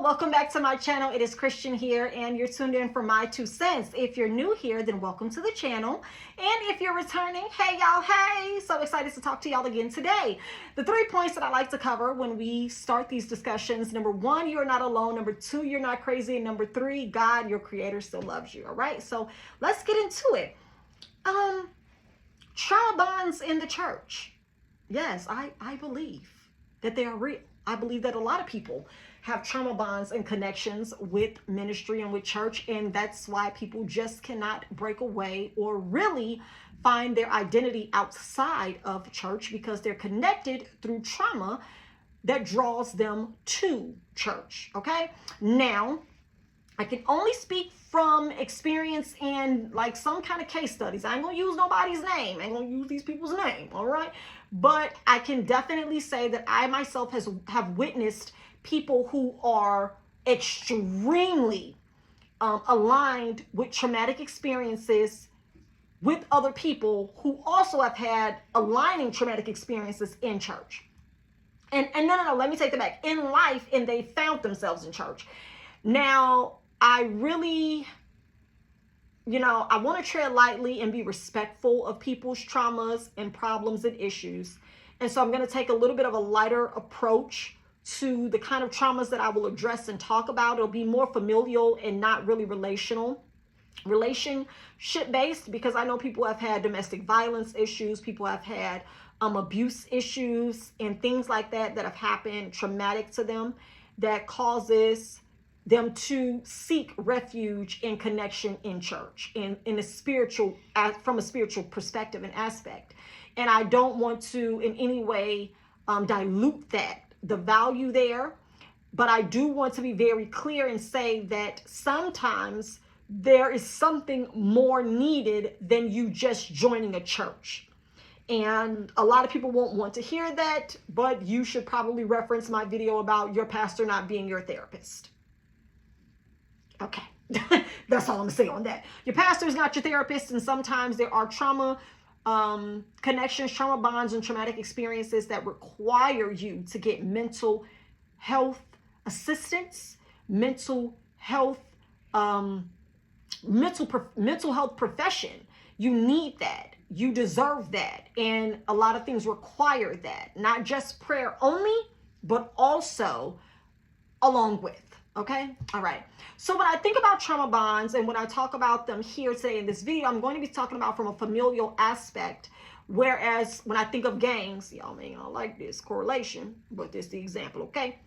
welcome back to my channel. It is Christian here, and you're tuned in for my 2 cents. If you're new here, then welcome to the channel. And if you're returning, hey y'all, hey! So excited to talk to y'all again today. The 3 points that I like to cover when we start these discussions: number 1, you're not alone. Number 2, you're not crazy. And number 3, God, your creator, still loves you. All right, so let's get into it. Trauma bonds in the church. Yes, I believe that they are real. I believe that a lot of people have trauma bonds and connections with ministry and with church, and that's why people just cannot break away or really find their identity outside of church, because they're connected through trauma that draws them to church. Okay, now I can only speak from experience and like some kind of case studies. I ain't gonna use nobody's name. I ain't gonna use these people's name, all right? But I can definitely say that I myself have witnessed people who are extremely aligned with traumatic experiences with other people who also have had aligning traumatic experiences in church. And no, let me take that back. In life, and they found themselves in church. Now, I really, I want to tread lightly and be respectful of people's traumas and problems and issues. And so I'm going to take a little bit of a lighter approach to the kind of traumas that I will address and talk about. It'll be more familial and not really relationship based, because I know people have had domestic violence issues. People have had abuse issues and things like that have happened traumatic to them, that causes them to seek refuge and connection in church, in a spiritual, from a spiritual perspective and aspect. And I don't want to in any way dilute the value there, but I do want to be very clear and say that sometimes there is something more needed than you just joining a church. And a lot of people won't want to hear that, but you should probably reference my video about your pastor not being your therapist. Okay, that's all I'm gonna say on that. Your pastor is not your therapist, and sometimes there are trauma connections, trauma bonds, and traumatic experiences that require you to get mental health assistance, mental health profession. You need that. You deserve that. And a lot of things require that, not just prayer only, but also along with. Okay. All right. So when I think about trauma bonds, and when I talk about them here today in this video, I'm going to be talking about from a familial aspect. Whereas when I think of gangs, y'all may not like this correlation, but this is the example. Okay.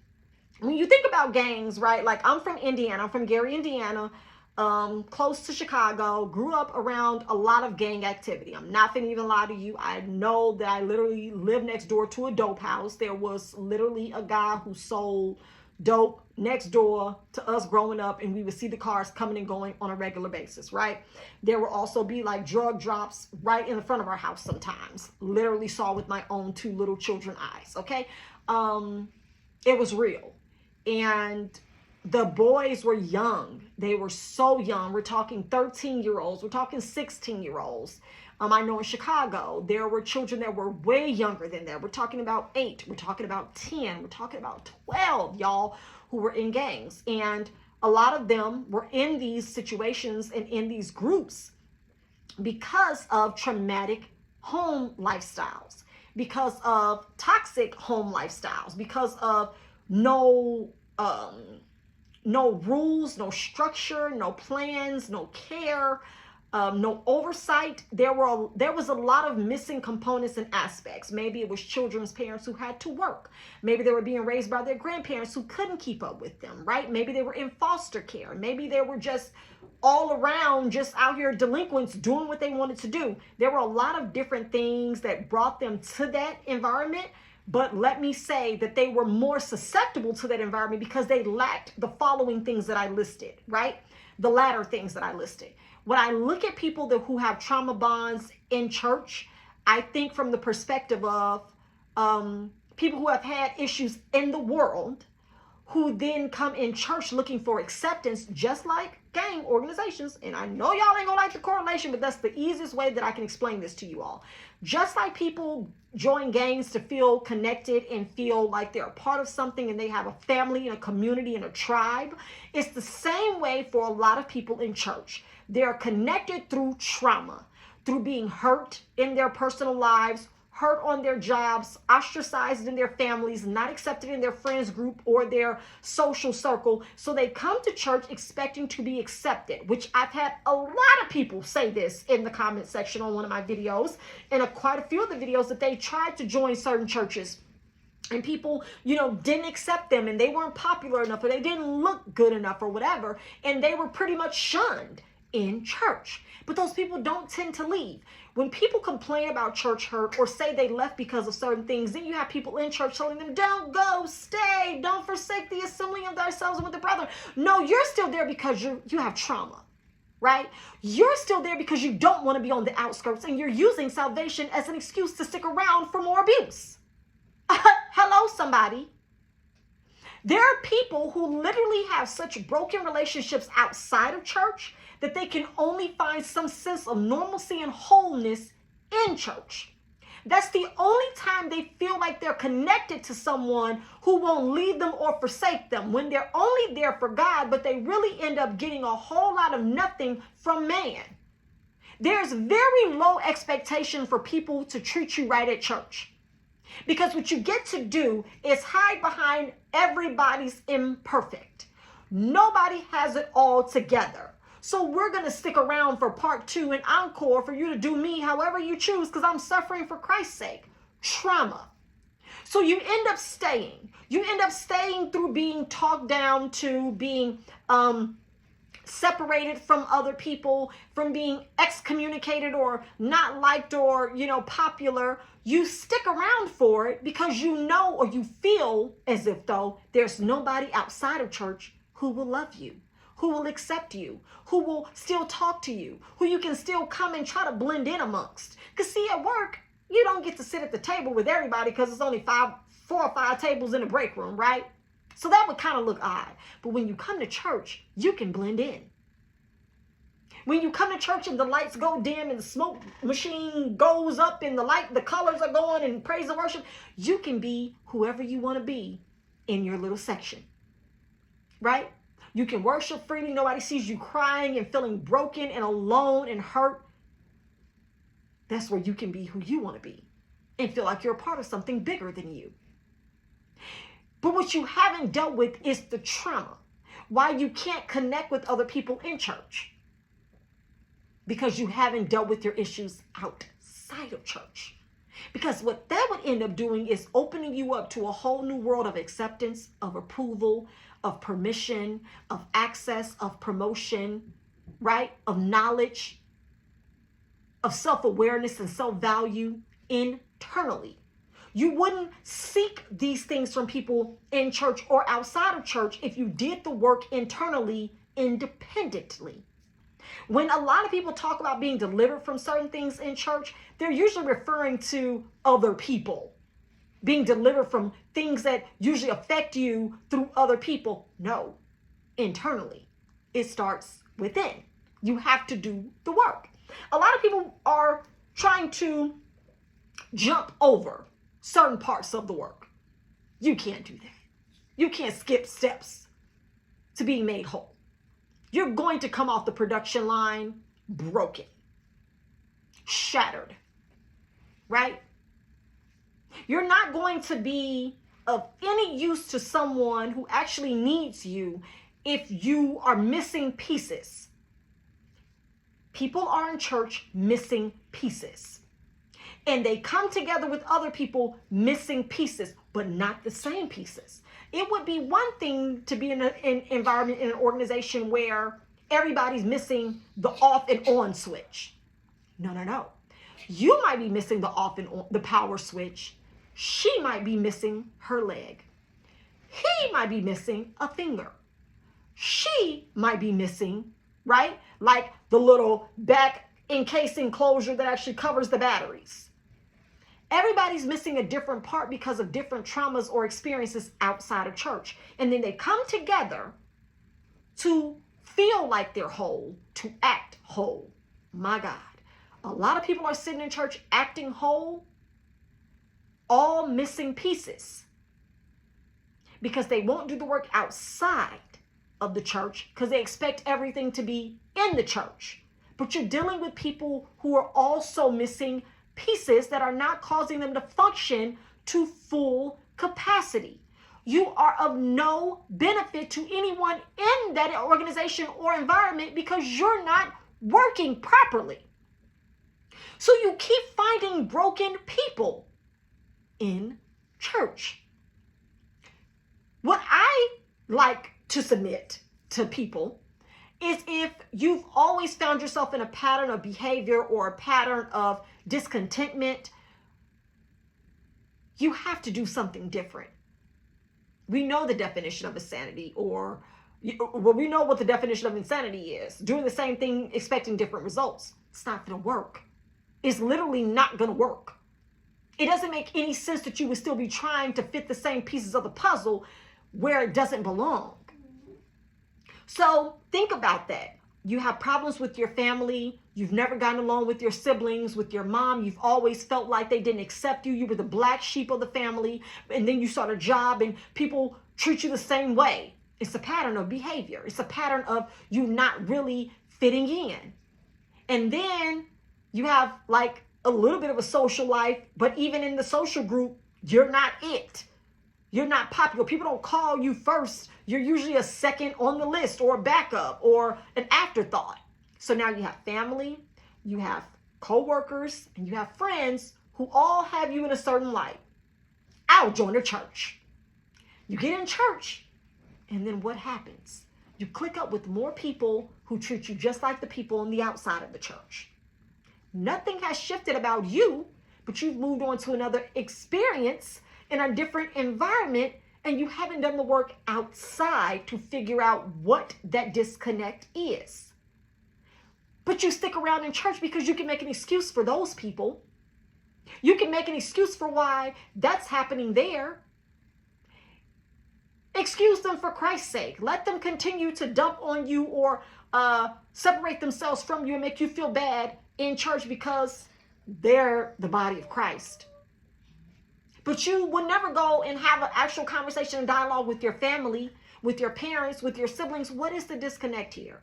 When you think about gangs, right? Like, I'm from Indiana. I'm from Gary, Indiana, close to Chicago. Grew up around a lot of gang activity. I'm not gonna even lie to you. I know that I literally live next door to a dope house. There was literally a guy who sold dope next door to us growing up, and we would see the cars coming and going on a regular basis, right? There would also be like drug drops right in the front of our house sometimes. Literally saw with my own 2 little children eyes, okay? It was real. And the boys were young. They were so young. We're talking 13-year-olds. We're talking 16-year-olds. I know in Chicago, there were children that were way younger than that. We're talking about 8. We're talking about 10. We're talking about 12, y'all, who were in gangs. And a lot of them were in these situations and in these groups because of traumatic home lifestyles, because of toxic home lifestyles, because of no rules, no structure, no plans, no care, no oversight. There was a lot of missing components and aspects. Maybe it was children's parents who had to work. Maybe they were being raised by their grandparents who couldn't keep up with them, right? Maybe they were in foster care. Maybe they were just all around, just out here delinquents doing what they wanted to do. There were a lot of different things that brought them to that environment. But let me say that they were more susceptible to that environment because they lacked the following things that I listed, right? The latter things that I listed. When I look at people who have trauma bonds in church, I think from the perspective of people who have had issues in the world, who then come in church looking for acceptance, just like gang organizations. And I know y'all ain't gonna like the correlation, but that's the easiest way that I can explain this to you all. Just like people join gangs to feel connected and feel like they're a part of something and they have a family and a community and a tribe, it's the same way for a lot of people in church. They're connected through trauma, through being hurt in their personal lives, hurt on their jobs, ostracized in their families, not accepted in their friends group or their social circle. So they come to church expecting to be accepted, which I've had a lot of people say this in the comment section on one of my videos, and quite a few of the videos, that they tried to join certain churches and people, didn't accept them, and they weren't popular enough, or they didn't look good enough, or whatever, and they were pretty much shunned in church. But those people don't tend to leave. When people complain about church hurt or say they left because of certain things, then you have people in church telling them, don't go, stay, don't forsake the assembling of thyself with the brethren. No, you're still there because you have trauma, right? You're still there because you don't want to be on the outskirts, and you're using salvation as an excuse to stick around for more abuse. Hello, somebody. There are people who literally have such broken relationships outside of church that they can only find some sense of normalcy and wholeness in church. That's the only time they feel like they're connected to someone who won't leave them or forsake them, when they're only there for God, but they really end up getting a whole lot of nothing from man. There's very low expectation for people to treat you right at church, because what you get to do is hide behind everybody's imperfect. Nobody has it all together. So we're going to stick around for part 2 and encore for you to do me however you choose, because I'm suffering for Christ's sake. Trauma. So you end up staying. You end up staying through being talked down to, being separated from other people, from being excommunicated or not liked or, popular. You stick around for it because you know, or you feel as if though there's nobody outside of church who will love you, who will accept you, who will still talk to you, who you can still come and try to blend in amongst. Because see, at work, you don't get to sit at the table with everybody because it's only 4 or 5 tables in the break room, right? So that would kind of look odd. But when you come to church, you can blend in. When you come to church and the lights go dim and the smoke machine goes up and the colors are going and praise and worship, you can be whoever you want to be in your little section, right? You can worship freely. Nobody sees you crying and feeling broken and alone and hurt. That's where you can be who you want to be and feel like you're a part of something bigger than you. But what you haven't dealt with is the trauma. Why you can't connect with other people in church. Because you haven't dealt with your issues outside of church. Because what that would end up doing is opening you up to a whole new world of acceptance, of approval, of permission, of access, of promotion, right? Of knowledge, of self-awareness and self-value internally. You wouldn't seek these things from people in church or outside of church if you did the work internally, independently. When a lot of people talk about being delivered from certain things in church, they're usually referring to other people. Being delivered from things that usually affect you through other people. No, internally. It starts within. You have to do the work. A lot of people are trying to jump over certain parts of the work. You can't do that. You can't skip steps to being made whole. You're going to come off the production line broken, shattered, right? You're not going to be of any use to someone who actually needs you if you are missing pieces. People are in church missing pieces. And they come together with other people missing pieces, but not the same pieces. It would be one thing to be in an environment, in an organization where everybody's missing the off and on switch. No. You might be missing the off and on, the power switch. She might be missing her leg. He might be missing a finger. She might be missing, right? Like the little back encasing closure that actually covers the batteries. Everybody's missing a different part because of different traumas or experiences outside of church. And then they come together to feel like they're whole, to act whole. My God. A lot of people are sitting in church acting whole, all missing pieces, because they won't do the work outside of the church because they expect everything to be in the church. But you're dealing with people who are also missing pieces that are not causing them to function to full capacity. You are of no benefit to anyone in that organization or environment because you're not working properly. So you keep finding broken people in church. What I like to submit to people is if you've always found yourself in a pattern of behavior or a pattern of discontentment, you have to do something different. We know the definition of insanity, or we know what the definition of insanity is. Doing the same thing, expecting different results. It's not going to work. It's literally not going to work. It doesn't make any sense that you would still be trying to fit the same pieces of the puzzle where it doesn't belong. So think about that. You have problems with your family. You've never gotten along with your siblings, with your mom. You've always felt like they didn't accept you. You were the black sheep of the family. And then you start a job and people treat you the same way. It's a pattern of behavior. It's a pattern of you not really fitting in. And then you have like a little bit of a social life, but even in the social group, you're not it. You're not popular. People don't call you first. You're usually a second on the list or a backup or an afterthought. So now you have family, you have co-workers, and you have friends who all have you in a certain light. I'll join a church. You get in church, and then what happens? You click up with more people who treat you just like the people on the outside of the church. Nothing has shifted about you, but you've moved on to another experience in a different environment, and you haven't done the work outside to figure out what that disconnect is. But you stick around in church because you can make an excuse for those people. You can make an excuse for why that's happening there. Excuse them for Christ's sake. Let them continue to dump on you or separate themselves from you and make you feel bad in church because they're the body of Christ. But you would never go and have an actual conversation and dialogue with your family, with your parents, with your siblings. What is the disconnect here?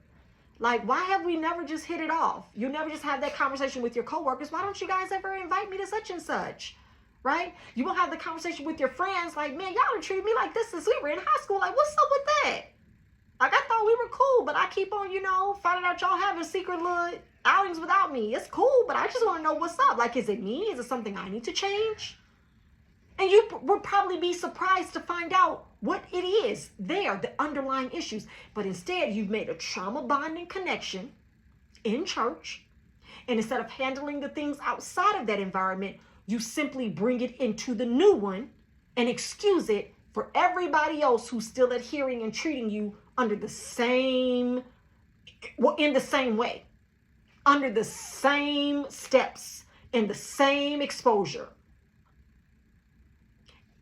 Like, why have we never just hit it off? You never just have that conversation with your coworkers. Why don't you guys ever invite me to such and such? Right? You won't have the conversation with your friends like, man, y'all done treated me like this since we were in high school. Like, what's up with that? Like, I thought we were cool, but I keep on, finding out y'all having secret little outings without me. It's cool, but I just want to know what's up. Like, is it me? Is it something I need to change? And you would probably be surprised to find out what it is there, the underlying issues. But instead, you've made a trauma bonding connection in church. And instead of handling the things outside of that environment, you simply bring it into the new one and excuse it for everybody else who's still adhering and treating you under the same, in the same way, under the same steps, in the same exposure.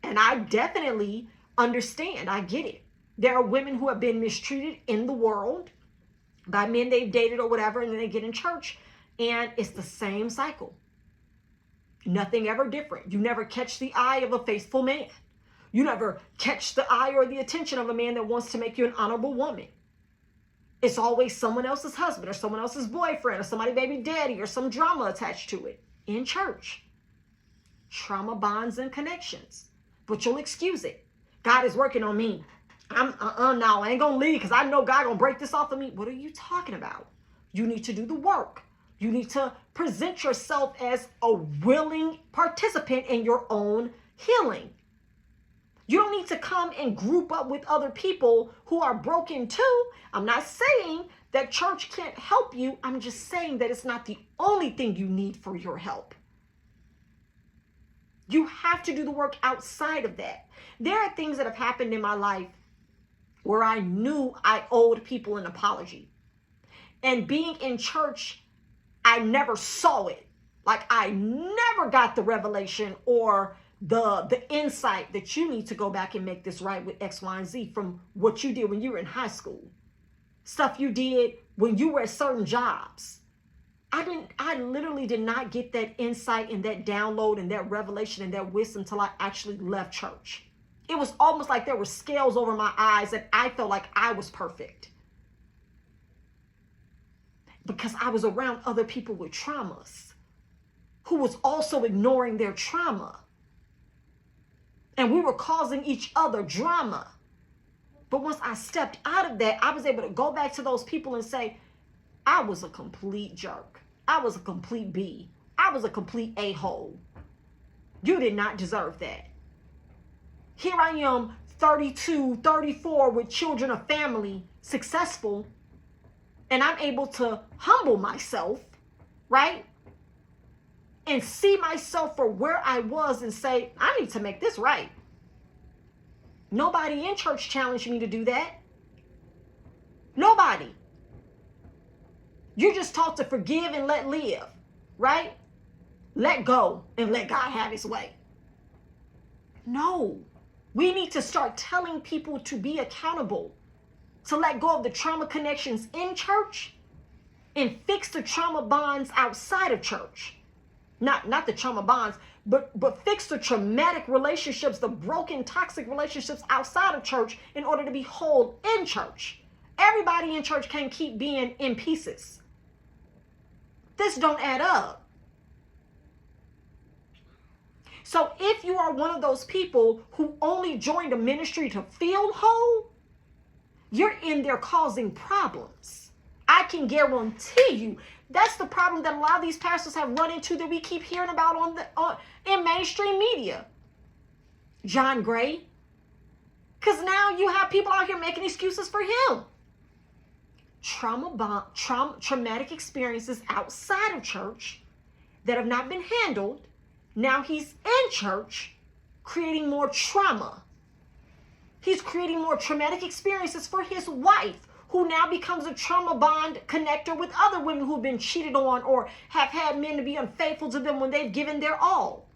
And I definitely understand. I get it. There are women who have been mistreated in the world by men they've dated or whatever, and then they get in church, and it's the same cycle. Nothing ever different. You never catch the eye of a faithful man. You never catch the eye or the attention of a man that wants to make you an honorable woman. It's always someone else's husband or someone else's boyfriend or somebody baby daddy or some drama attached to it in church. Trauma bonds and connections. But you'll excuse it. God is working on me. No, I ain't gonna leave because I know God gonna break this off of me. What are you talking about? You need to do the work. You need to present yourself as a willing participant in your own healing. You don't need to come and group up with other people who are broken too. I'm not saying that church can't help you. I'm just saying that it's not the only thing you need for your help. You have to do the work outside of that. There are things that have happened in my life where I knew I owed people an apology. And being in church, I never saw it. Like, I never got the revelation or the insight that you need to go back and make this right with X, Y, and Z from what you did when you were in high school. Stuff you did when you were at certain jobs. I literally did not get that insight and that download and that revelation and that wisdom until I actually left church. It was almost like there were scales over my eyes and I felt like I was perfect. Because I was around other people with traumas who was also ignoring their trauma. And we were causing each other drama. But once I stepped out of that, I was able to go back to those people and say, I was a complete jerk. I was a complete B. I was a complete a-hole. You did not deserve that. Here I am, 32, 34, with children, a family, successful, and I'm able to humble myself, right? And see myself for where I was and say, I need to make this right. Nobody in church challenged me to do that. Nobody. You're just taught to forgive and let live, right? Let go and let God have his way. No. We need to start telling people to be accountable, to let go of the trauma connections in church and fix the trauma bonds outside of church. Not the trauma bonds, but fix the traumatic relationships, the broken, toxic relationships outside of church in order to be whole in church. Everybody in church can't keep being in pieces. This don't add up. So if you are one of those people who only joined a ministry to feel whole, you're in there causing problems. I can guarantee you that's the problem that a lot of these pastors have run into that we keep hearing about in mainstream media. John Gray. Because now you have people out here making excuses for him. Traumatic experiences outside of church that have not been handled. Now he's in church creating more trauma. He's creating more traumatic experiences for his wife, who now becomes a trauma bond connector with other women who've been cheated on or have had men to be unfaithful to them when they've given their all.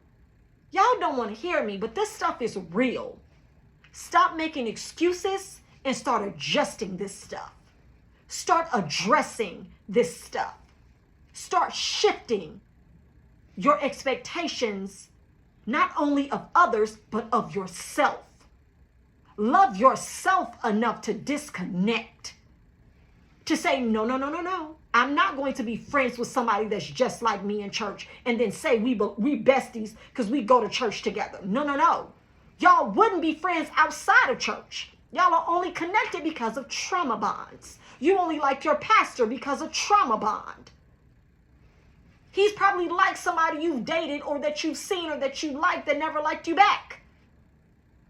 Y'all don't want to hear me, but this stuff is real. Stop making excuses and start adjusting this stuff. Start addressing this stuff. Start shifting your expectations, not only of others, but of yourself. Love yourself enough to disconnect. To say, no. I'm not going to be friends with somebody that's just like me in church and then say we besties because we go to church together. No. Y'all wouldn't be friends outside of church. Y'all are only connected because of trauma bonds. You only like your pastor because of trauma bond. He's probably like somebody you've dated or that you've seen or that you like that never liked you back.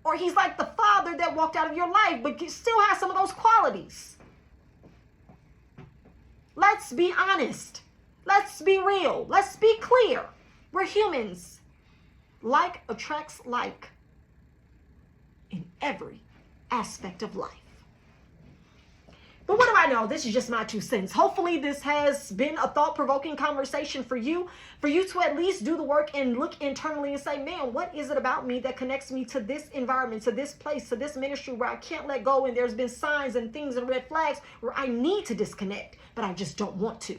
Or he's like the father that walked out of your life but still has some of those qualities. Let's be honest. Let's be real. Let's be clear. We're humans. Like attracts like in every aspect of life. But what do I know? This is just my 2 cents. Hopefully this has been a thought-provoking conversation for you to at least do the work and look internally and say, man, what is it about me that connects me to this environment, to this place, to this ministry where I can't let go, and there's been signs and things and red flags where I need to disconnect, but I just don't want to.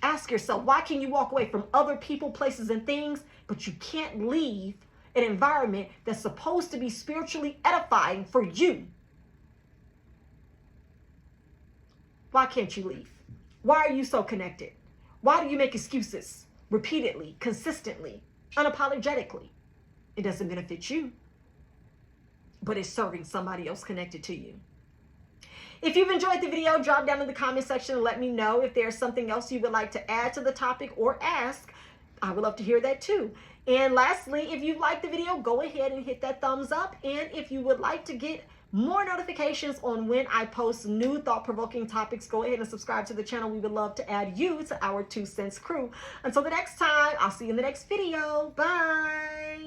Ask yourself, why can you walk away from other people, places, and things, but you can't leave an environment that's supposed to be spiritually edifying for you? Why can't you leave? Why are you so connected? Why do you make excuses repeatedly, consistently, unapologetically? It doesn't benefit you, but it's serving somebody else connected to you. If you've enjoyed the video, drop down in the comment section and let me know if there's something else you would like to add to the topic or ask. I would love to hear that too. And lastly, if you liked the video, go ahead and hit that thumbs up. And if you would like to get more notifications on when I post new thought-provoking topics, go ahead and subscribe to the channel. We would love to add you to our 2 cents crew. Until the next time, I'll see you in the next video. Bye.